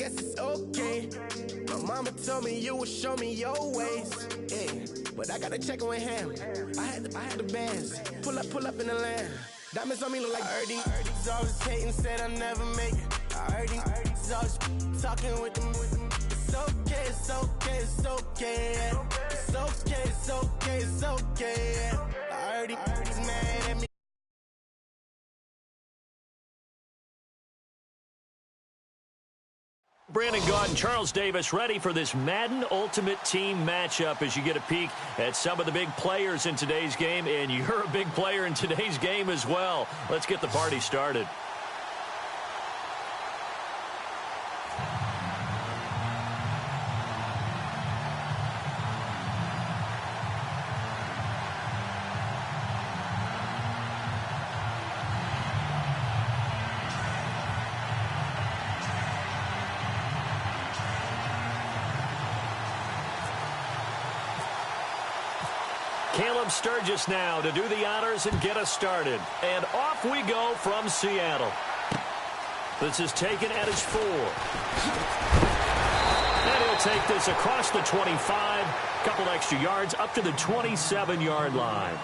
guess it's okay. My mama told me you would show me your ways. Yeah, but I gotta check with him. I had the bands. Pull up in the land. Diamonds on me look like Ernie. Ernie's always hating, said I never make it. I heard he's always talking with them. It's okay, it's okay, it's okay. Yeah. It's okay, it's okay, it's okay. Yeah. I heard he's mad at me. Brandon Gaud and Charles Davis ready for this Madden Ultimate Team matchup as you get a peek at some of the big players in today's game, and you're a big player in today's game as well. Let's get the party started. Caleb Sturgis now to do the honors and get us started. And off we go from Seattle. This is taken at his 4. And he'll take this across the 25. Couple extra yards up to the 27-yard line.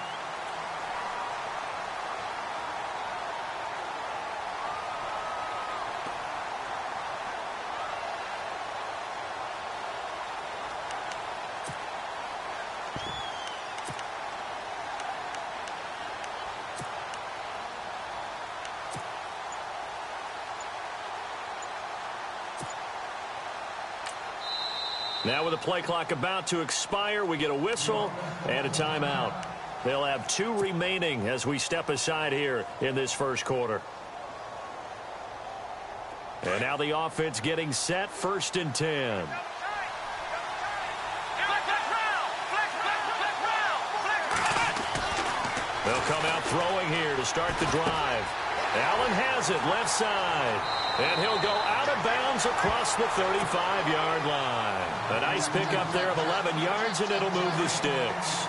Now with the play clock about to expire, we get a whistle and a timeout. They'll have 2 remaining as we step aside here in this first quarter. And now the offense getting set, 1st and 10. They'll come out throwing here to start the drive. Allen has it left side. And he'll go out of bounds across the 35-yard line. A nice pickup there of 11 yards, and it'll move the sticks.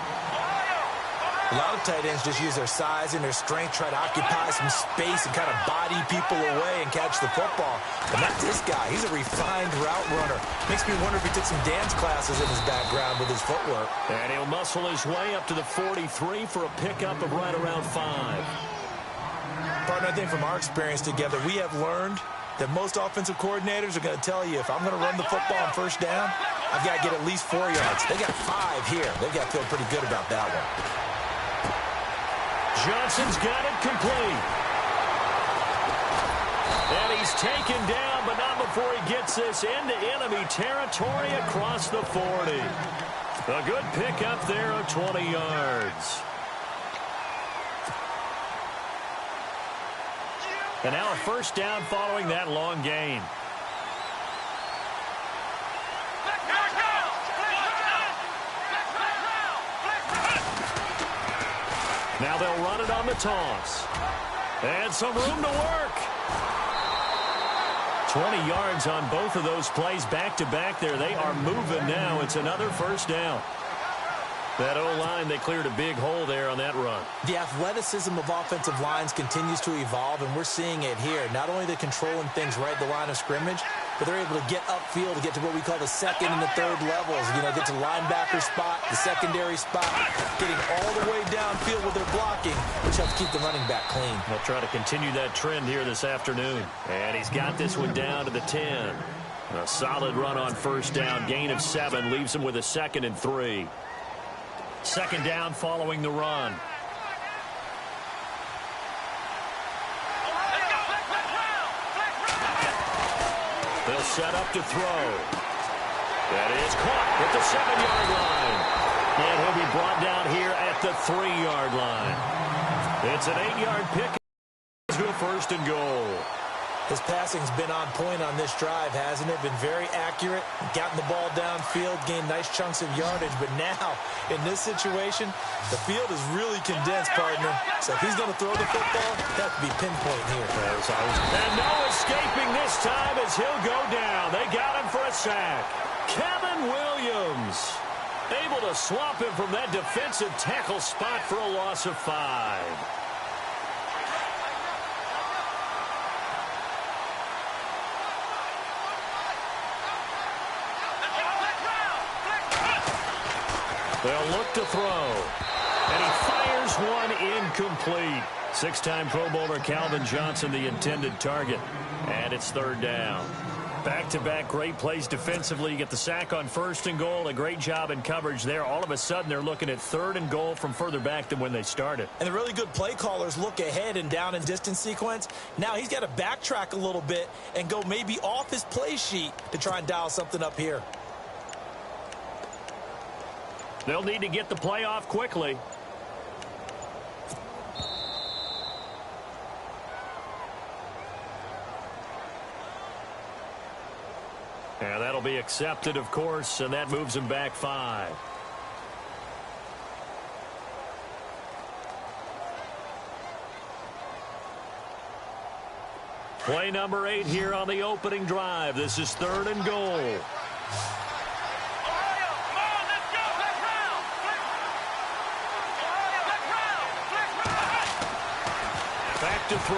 A lot of tight ends just use their size and their strength, try to occupy some space and kind of body people away and catch the football. But not this guy. He's a refined route runner. Makes me wonder if he took some dance classes in his background with his footwork. And he'll muscle his way up to the 43 for a pickup of right around 5. Partner, I think from our experience together, we have learned that most offensive coordinators are going to tell you, if I'm going to run the football on 1st down, I've got to get at least 4 yards. They got 5 here. They've got to feel pretty good about that one. Johnson's got it complete. And he's taken down, but not before he gets this into enemy territory across the 40. A good pickup there of 20 yards. And now a 1st down following that long gain. Now they'll run it on the toss. And some room to work. 20 yards on both of those plays back-to-back there. They are moving now. It's another 1st down. That O-line, they cleared a big hole there on that run. The athleticism of offensive lines continues to evolve, and we're seeing it here. Not only are they controlling things right at the line of scrimmage, but they're able to get upfield to get to what we call the 2nd and the 3rd levels. You know, get to the linebacker spot, the secondary spot, getting all the way downfield with their blocking, which helps keep the running back clean. They'll try to continue that trend here this afternoon. And he's got this one down to the 10. A solid run on 1st down. Gain of 7 leaves him with a 2nd and 3. 2nd down following the run. They'll set up to throw. That is caught at the 7-yard line. And he'll be brought down here at the 3-yard line. It's an 8-yard pick to a 1st and goal. His passing's been on point on this drive, hasn't it? Been very accurate, gotten the ball downfield, gained nice chunks of yardage. But now, in this situation, the field is really condensed, partner. So if he's going to throw the football, that could be pinpoint here. And no escaping this time as he'll go down. They got him for a sack. Kevin Williams able to swap him from that defensive tackle spot for a loss of 5. They'll look to throw. And he fires one incomplete. Six-time Pro Bowler Calvin Johnson, the intended target. And it's third down. Back-to-back great plays defensively. You get the sack on first and goal. A great job in coverage there. All of a sudden, they're looking at third and goal from further back than when they started. And the really good play callers look ahead and down and distance sequence. Now he's got to backtrack a little bit and go maybe off his play sheet to try and dial something up here. They'll need to get the play off quickly. And that'll be accepted, of course, and that moves him back 5. Play number 8 here on the opening drive. This is third and goal. Back to throw.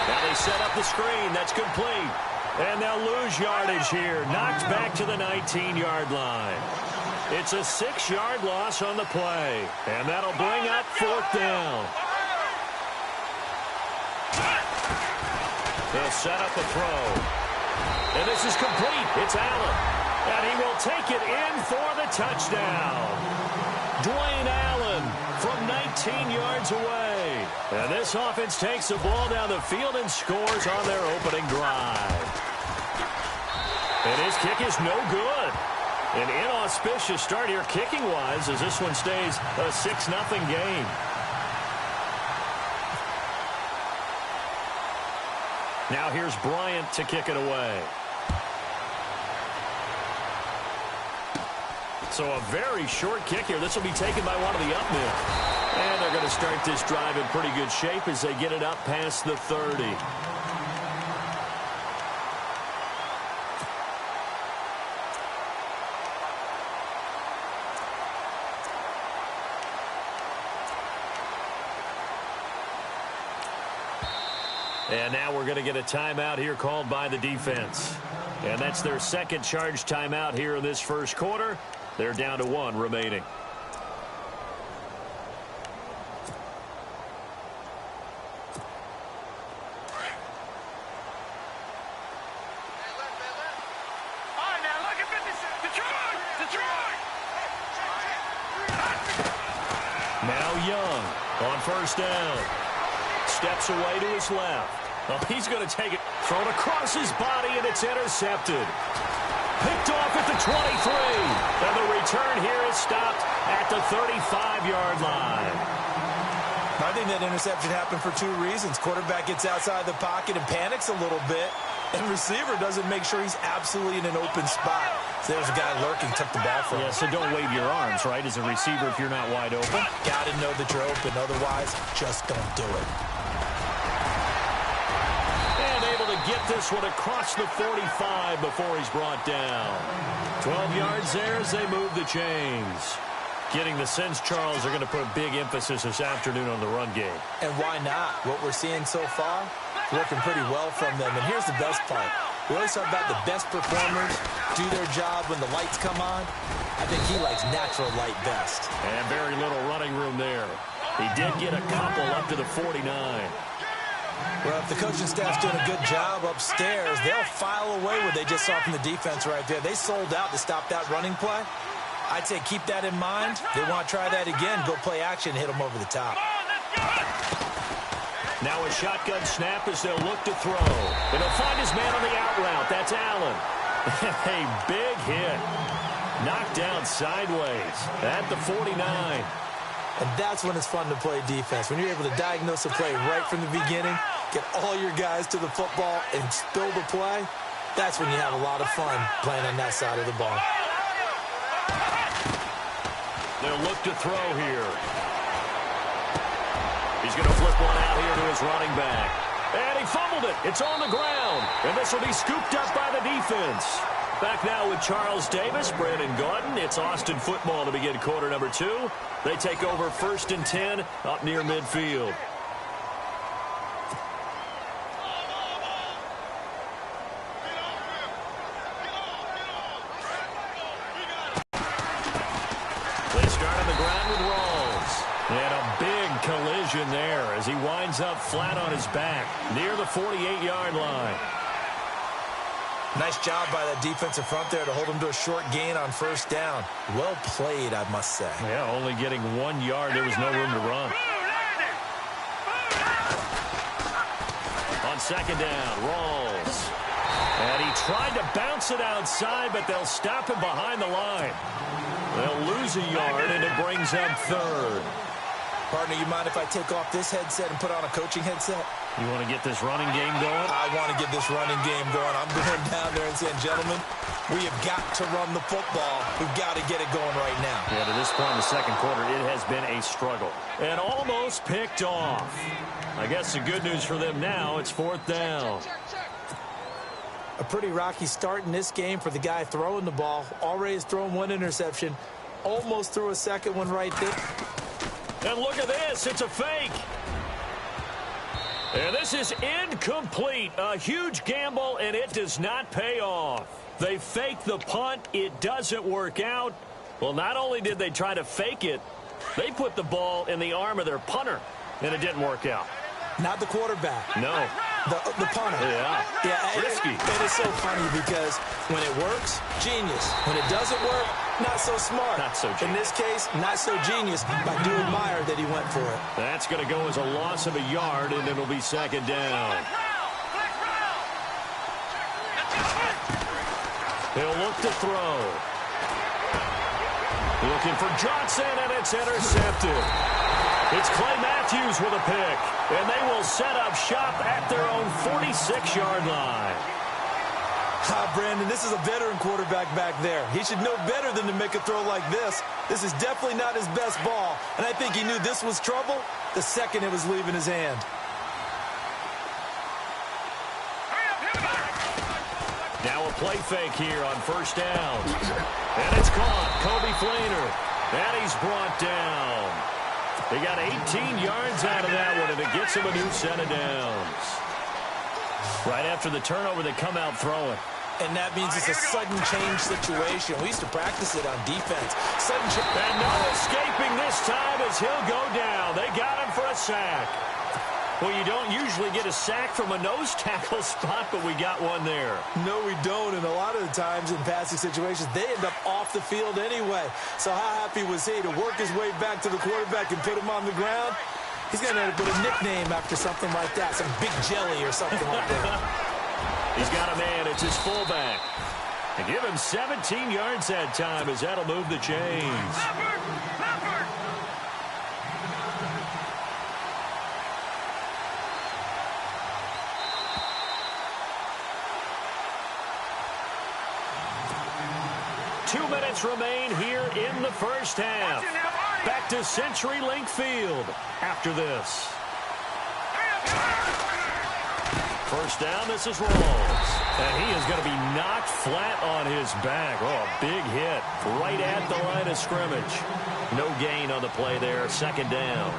Now they set up the screen. That's complete. And they'll lose yardage here. Knocked back to the 19-yard line. It's a 6-yard loss on the play. And that'll bring up fourth down. They'll set up a throw. And this is complete. It's Allen. And he will take it in for the touchdown. Dwayne Allen from 19 yards away. And this offense takes the ball down the field and scores on their opening drive. And his kick is no good. An inauspicious start here kicking-wise as this one stays a 6-0 game. Now here's Bryant to kick it away. So a very short kick here. This will be taken by one of the up men. And they're going to start this drive in pretty good shape as they get it up past the 30. And now we're going to get a timeout here called by the defense. And that's their second charge timeout here in this first quarter. They're down to 1 remaining. Now Young on first down. Steps away to his left. Well, he's going to take it. Thrown across his body, and it's intercepted. Picked off at the 23. And the return here is stopped at the 35-yard line. I think that interception happened for 2 reasons. Quarterback gets outside the pocket and panics a little bit. And receiver doesn't make sure he's absolutely in an open spot. So there's a guy lurking, took the ball from him. Yeah, so don't wave your arms, right, as a receiver if you're not wide open. Got to know that you're open. Otherwise, just don't do it. Get this one across the 45 before he's brought down. 12 yards there as they move the chains. Getting the sense Charles are going to put a big emphasis this afternoon on the run game. And why not? What we're seeing so far, working pretty well from them. And here's the best part. We always talk about the best performers do their job when the lights come on. I think he likes natural light best. And very little running room there. He did get a couple up to the 49. Well, if the coaching staff's doing a good job upstairs, they'll file away what they just saw from the defense right there. They sold out to stop that running play. I'd say keep that in mind. They want to try that again, go play action, hit them over the top. Now a shotgun snap as they'll look to throw. And he'll find his man on the out route. That's Allen. A big hit. Knocked down sideways at the 49. And that's when it's fun to play defense. When you're able to diagnose a play right from the beginning, get all your guys to the football and spill the play, that's when you have a lot of fun playing on that side of the ball. They'll look to throw here. He's going to flip one out here to his running back. And he fumbled it. It's on the ground. And this will be scooped up by the defense. Back now with Charles Davis, Brandon Gordon. It's Austin football to begin quarter number 2. They take over 1st and 10 up near midfield. They winds up flat on his back near the 48-yard line. Nice job by that defensive front there to hold him to a short gain on first down. Well played, I must say. Yeah, only getting 1 yard. There was no room to run. On second down, Rawls. And he tried to bounce it outside, but they'll stop him behind the line. They'll lose a yard, and it brings up third. Partner, you mind if I take off this headset and put on a coaching headset? You want to get this running game going? I want to get this running game going. I'm going down there and saying, gentlemen, we have got to run the football. We've got to get it going right now. Yeah, to this point in the second quarter, it has been a struggle. And almost picked off. I guess the good news for them now, it's fourth down. A pretty rocky start in this game for the guy throwing the ball. Already has thrown one interception. Almost threw a second one right there. And look at this. It's a fake. And this is incomplete. A huge gamble, and it does not pay off. They fake the punt. It doesn't work out. Well, not only did they try to fake it, they put the ball in the arm of their punter, and it didn't work out. Not the quarterback. No. The punter. Yeah. Risky. It is so funny because when it works, genius. When it doesn't work, not so smart. Not so genius. In this case, not so genius, but I do admire that he went for it. That's going to go as a loss of a yard, and it'll be second down. He'll look to throw. Looking for Johnson, and it's intercepted. It's Clay Matthews with a pick, and they will set up shop at their own 46-yard line. Brandon, this is a veteran quarterback back there. He should know better than to make a throw like this. This is definitely not his best ball, and I think he knew this was trouble the second it was leaving his hand. Now a play fake here on first down. And it's caught. Kobe Fleener. And he's brought down. They got 18 yards out of that one, and it gets him a new set of downs. Right after the turnover, they come out throwing. And that means it's a sudden change situation. We used to practice it on defense. Sudden change. And no escaping this time as he'll go down. They got him for a sack. Well, you don't usually get a sack from a nose tackle spot, but we got one there. No, we don't. And a lot of the times in passing situations, they end up off the field anyway. So how happy was he to work his way back to the quarterback and put him on the ground? He's going to end up with a nickname after something like that, some Big Jelly or something like that. He's got a man. It's his fullback. And give him 17 yards that time as that'll move the chains. Two minutes remain here in the first half. Back to CenturyLink Field after this. First down, this is Rawls. And he is going to be knocked flat on his back. Oh, a big hit right at the line of scrimmage. No gain on the play there. Second down.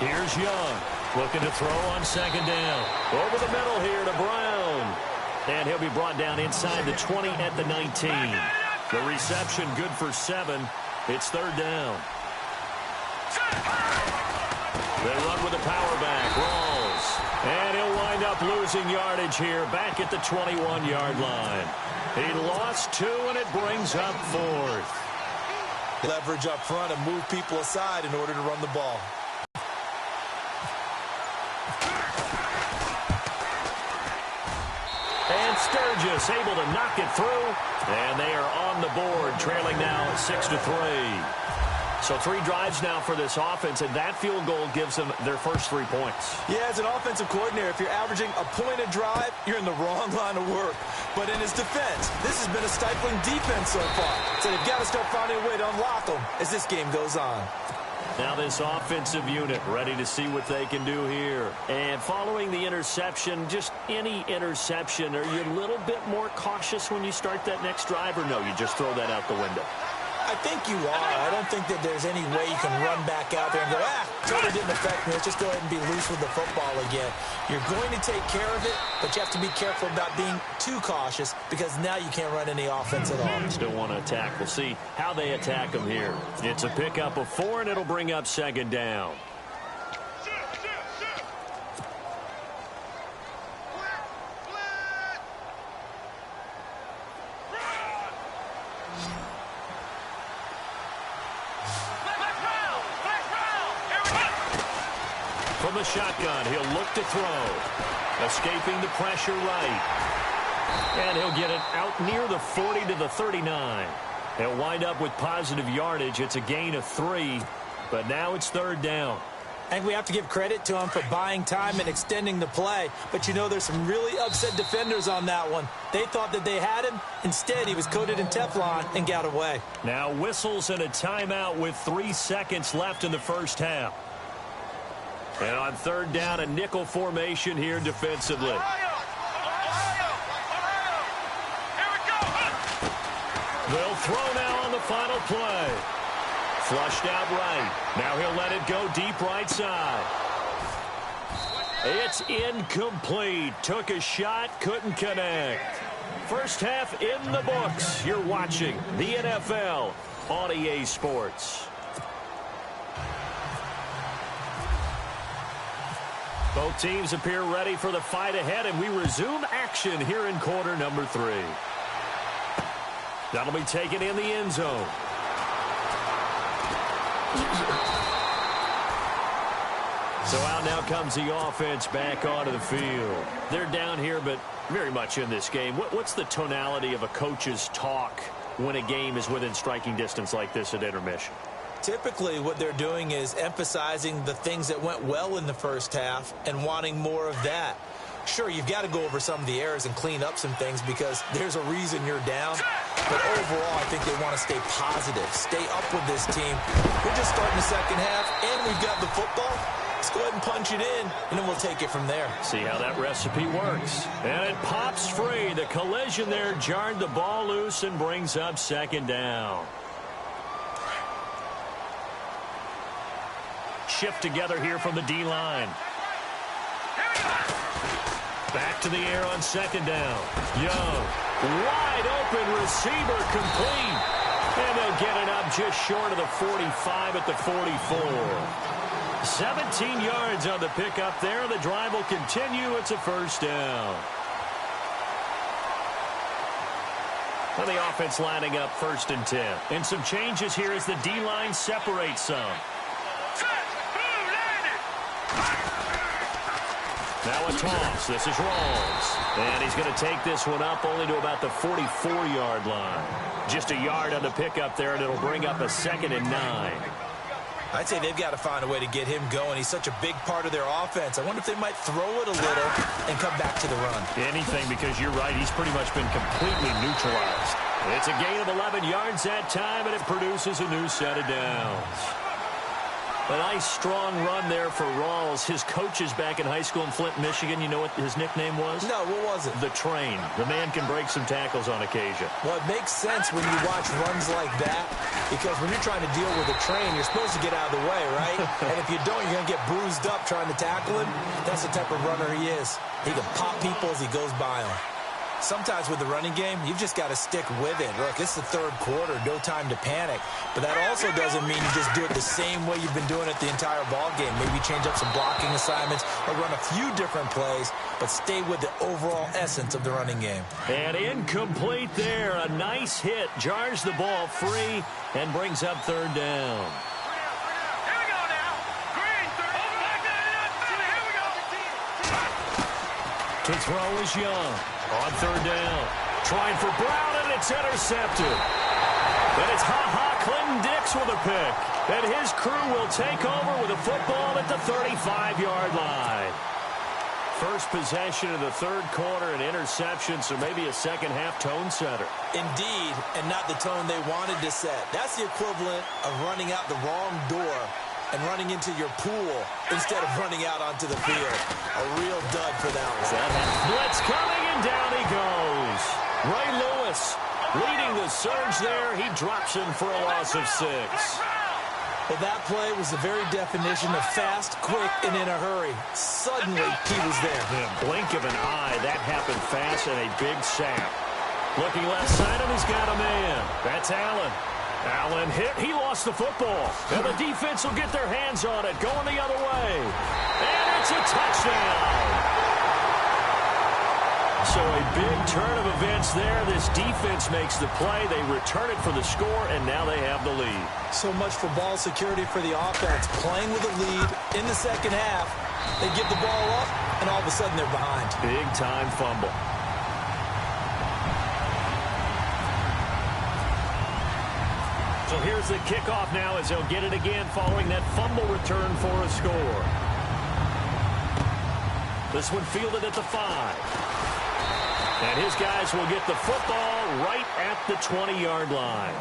Here's Young, looking to throw on second down. Over the middle here to Brown. And he'll be brought down inside the 20 at the 19. The reception good for 7. It's third down. They run with the power back, Rawls. And he'll wind up losing yardage here back at the 21-yard line. He lost 2, and it brings up 4th. Leverage up front and move people aside in order to run the ball. And Sturgis able to knock it through. And they are on the board, trailing now 6-3. So 3 drives now for this offense, and that field goal gives them their first 3 points. Yeah, as an offensive coordinator, if you're averaging a point a drive, you're in the wrong line of work. But in his defense, this has been a stifling defense so far. So they've got to start finding a way to unlock them as this game goes on. Now this offensive unit ready to see what they can do here. And following the interception, just any interception, are you a little bit more cautious when you start that next drive, or no, you just throw that out the window? I think you are. I don't think that there's any way you can run back out there and go, totally didn't affect me. Let's just go ahead and be loose with the football again. You're going to take care of it, but you have to be careful about being too cautious because now you can't run any offense at all. Still want to attack. We'll see how they attack them here. It's a pickup of 4, and it'll bring up second down. From the shotgun, he'll look to throw. Escaping the pressure right. And he'll get it out near the 40 to the 39. He'll wind up with positive yardage. It's a gain of 3, but now it's third down. I think we have to give credit to him for buying time and extending the play. But, you know, there's some really upset defenders on that one. They thought that they had him. Instead, he was coated in Teflon and got away. Now whistles and a timeout with 3 seconds left in the first half. And on third down, a nickel formation here defensively. They'll throw now on the final play. Flushed out right. Now he'll let it go deep right side. It's incomplete. Took a shot, couldn't connect. First half in the books. You're watching the NFL on EA Sports. Both teams appear ready for the fight ahead, and we resume action here in quarter number 3. That'll be taken in the end zone. So out now comes the offense back onto the field. They're down here, but very much in this game. What's the tonality of a coach's talk when a game is within striking distance like this at intermission? Typically, what they're doing is emphasizing the things that went well in the first half and wanting more of that. Sure, you've got to go over some of the errors and clean up some things because there's a reason you're down. But overall, I think they want to stay positive, stay up with this team. We're just starting the second half, and we've got the football. Let's go ahead and punch it in, and then we'll take it from there. See how that recipe works. And it pops free. The collision there jarred the ball loose and brings up second down. Shift together here from the D-line. Back to the air on second down. Young, wide open receiver, complete. And they'll get it up just short of the 45 at the 44. 17 yards on the pickup there. The drive will continue. It's a first down. Well, the offense lining up 1st and 10. And some changes here as the D-line separates some. Now a toss. This is Rawls. And he's going to take this one up only to about the 44-yard line. Just a yard on the pickup there, and it'll bring up a 2nd and 9. I'd say they've got to find a way to get him going. He's such a big part of their offense. I wonder if they might throw it a little and come back to the run. Anything, because you're right. He's pretty much been completely neutralized. It's a gain of 11 yards that time, and it produces a new set of downs. A nice, strong run there for Rawls. His coaches back in high school in Flint, Michigan, you know what his nickname was? No, what was it? The Train. The man can break some tackles on occasion. Well, it makes sense when you watch runs like that, because when you're trying to deal with a train, you're supposed to get out of the way, right? And if you don't, you're going to get bruised up trying to tackle him. That's the type of runner he is. He can pop people as he goes by them. Sometimes with the running game, you've just got to stick with it. Look, it's the third quarter, no time to panic. But that also doesn't mean you just do it the same way you've been doing it the entire ball game. Maybe change up some blocking assignments or run a few different plays, but stay with the overall essence of the running game. And incomplete there. A nice hit. Jars the ball free and brings up third down. To throw is Young. On third down. Trying for Brown, and it's intercepted. But it's Clinton Dix with a pick. And his crew will take over with a football at the 35-yard line. First possession of the third quarter, an interception, so maybe a second-half tone setter. Indeed, and not the tone they wanted to set. That's the equivalent of running out the wrong door and running into your pool instead of running out onto the field. A real dud for that one. Blitz coming, and down he goes. Ray Lewis leading the surge coverage there. He drops him for a loss of 6. Well, that play was the very definition of fast, quick, and in a hurry. Suddenly, he was there. In a blink of an eye, that happened fast and a big sack. Looking left side, and he's got a man. That's Allen. Allen hit. He lost the football. And the defense will get their hands on it, going the other way. And it's a touchdown. So a big turn of events there. This defense makes the play. They return it for the score, and now they have the lead. So much for ball security for the offense. Playing with a lead in the second half. They give the ball up, and all of a sudden they're behind. Big-time fumble. So here's the kickoff now as they'll get it again following that fumble return for a score. This one fielded at the 5. And his guys will get the football right at the 20-yard line.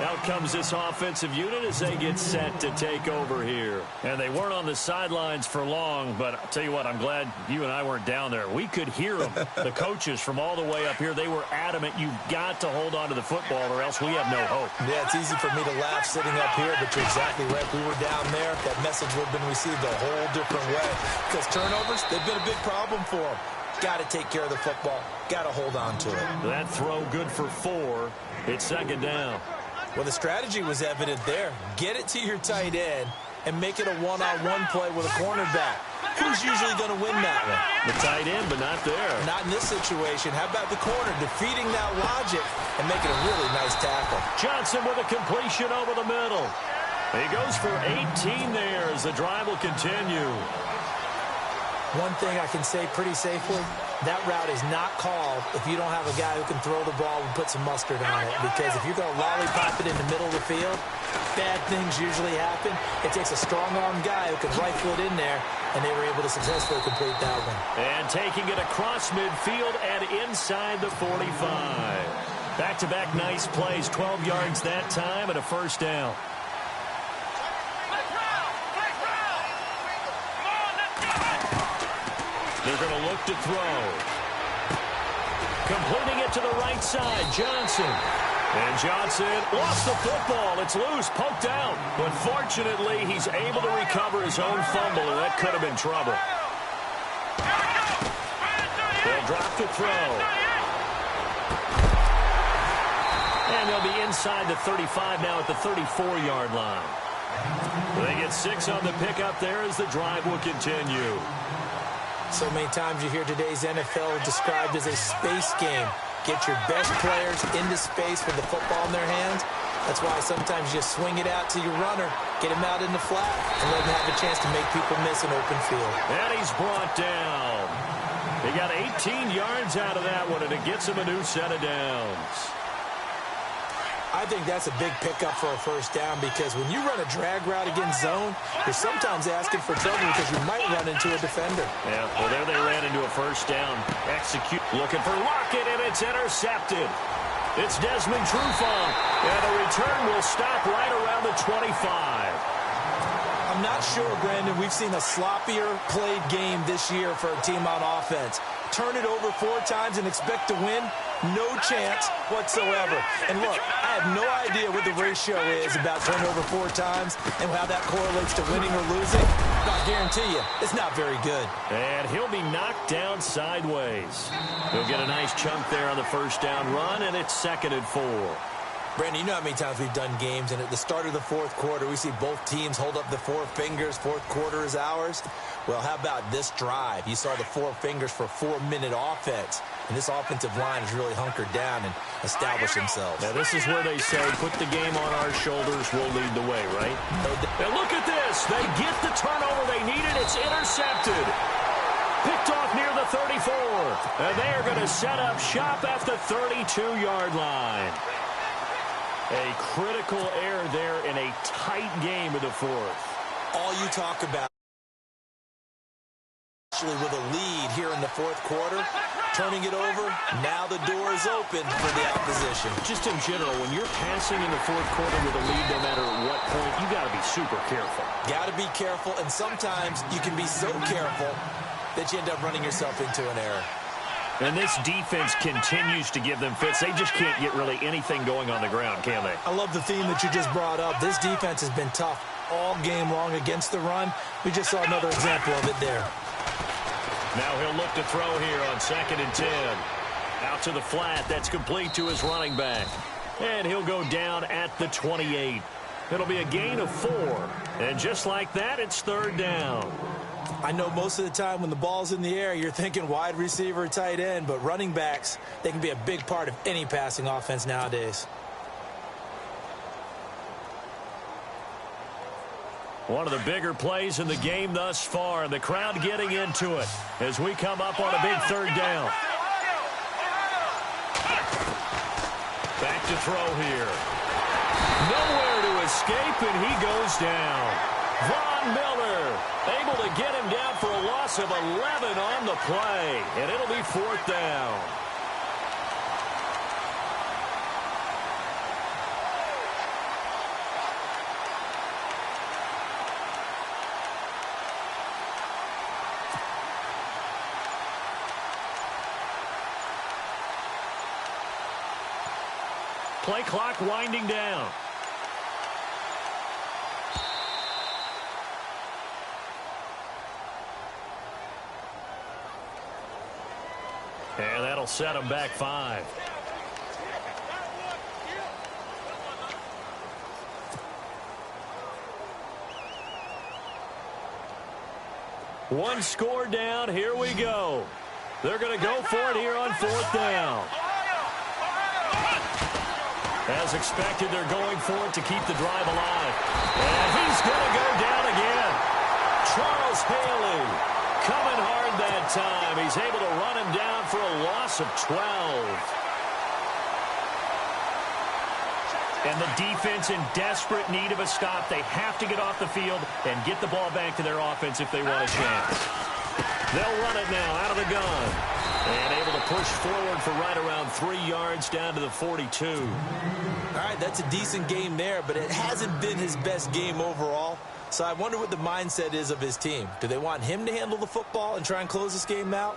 Out comes this offensive unit as they get set to take over here. And they weren't on the sidelines for long, but I'll tell you what, I'm glad you and I weren't down there. We could hear them, the coaches from all the way up here. They were adamant, you've got to hold on to the football or else we have no hope. Yeah, it's easy for me to laugh sitting up here, but you're exactly right. We were down there. That message would have been received a whole different way. Because turnovers, they've been a big problem for them. Got to take care of the football. Got to hold on to it. That throw good for 4. It's second down. Well, the strategy was evident there. Get it to your tight end and make it a one-on-one play with a cornerback. Who's usually going to win that one? The tight end, but not there. Not in this situation. How about the corner defeating that logic and making a really nice tackle? Johnson with a completion over the middle. He goes for 18 there as the drive will continue. One thing I can say pretty safely, that route is not called if you don't have a guy who can throw the ball and put some mustard on it. Because if you're going to lollipop it in the middle of the field, bad things usually happen. It takes a strong-armed guy who can rifle it in there, and they were able to successfully complete that one. And taking it across midfield and inside the 45. Back-to-back nice plays, 12 yards that time and a first down. They're going to look to throw. Completing it to the right side, Johnson. And Johnson lost the football. It's loose, poked out. But fortunately, he's able to recover his own fumble, and that could have been trouble. They'll drop the throw. And they'll be inside the 35 now at the 34-yard line. They get 6 on the pickup there as the drive will continue. So many times you hear today's NFL described as a space game. Get your best players into space with the football in their hands. That's why sometimes you swing it out to your runner, get him out in the flat, and let him have a chance to make people miss an open field. And he's brought down. He got 18 yards out of that one, and it gets him a new set of downs. I think that's a big pickup for a first down because when you run a drag route against zone, you're sometimes asking for trouble because you might run into a defender. Yeah, well, there they ran into a first down. Execute. Looking for Lockett, and it's intercepted. It's Desmond Trufant, and the return will stop right around the 25. I'm not sure, Brandon, we've seen a sloppier played game this year for a team on offense. Turn it over 4 times and expect to win? No chance whatsoever. And look, I have no idea what the ratio is about turnover 4 times and how that correlates to winning or losing. But I guarantee you, it's not very good. And he'll be knocked down sideways. He'll get a nice chunk there on the first down run, and it's 2nd and 4. Brandon, you know how many times we've done games, and at the start of the 4th quarter, we see both teams hold up the 4 fingers, 4th quarter is ours. Well, how about this drive? You saw the 4 fingers for 4-minute offense, and this offensive line has really hunkered down and established themselves. Now, this is where they say, put the game on our shoulders, we'll lead the way, right? And look at this. They get the turnover they needed. It's intercepted. Picked off near the 34. And they are going to set up shop at the 32-yard line. A critical error there in a tight game of the 4th. All you talk about actually with a lead here in the 4th quarter, turning it over, now the door is open for the opposition. Just in general, when you're passing in the 4th quarter with a lead, no matter what point, you got to be super careful. Got to be careful, and sometimes you can be so careful that you end up running yourself into an error. And this defense continues to give them fits. They just can't get really anything going on the ground, can they? I love the theme that you just brought up. This defense has been tough all game long against the run. We just saw another example of it there. Now he'll look to throw here on 2nd and 10. Out to the flat. That's complete to his running back. And he'll go down at the 28. It'll be a gain of 4. And just like that, it's 3rd down. I know most of the time when the ball's in the air, you're thinking wide receiver, tight end, but running backs, they can be a big part of any passing offense nowadays. One of the bigger plays in the game thus far, and the crowd getting into it as we come up on a big 3rd down. Back to throw here. Nowhere to escape, and he goes down. Von Miller able to get him down for a loss of 11 on the play, and it'll be 4th down. Play clock winding down. And that'll set him back 5. One score down. Here we go. They're going to go for it here on 4th down. As expected, they're going for it to keep the drive alive. And he's going to go down again. Charles Haley coming hard that time. He's able to run him down for a loss of 12. And the defense in desperate need of a stop. They have to get off the field and get the ball back to their offense if they want a chance. They'll run it now out of the gun. And able to push forward for right around 3 yards down to the 42. All right, that's a decent game there, but it hasn't been his best game overall. So I wonder what the mindset is of his team. Do they want him to handle the football and try and close this game out?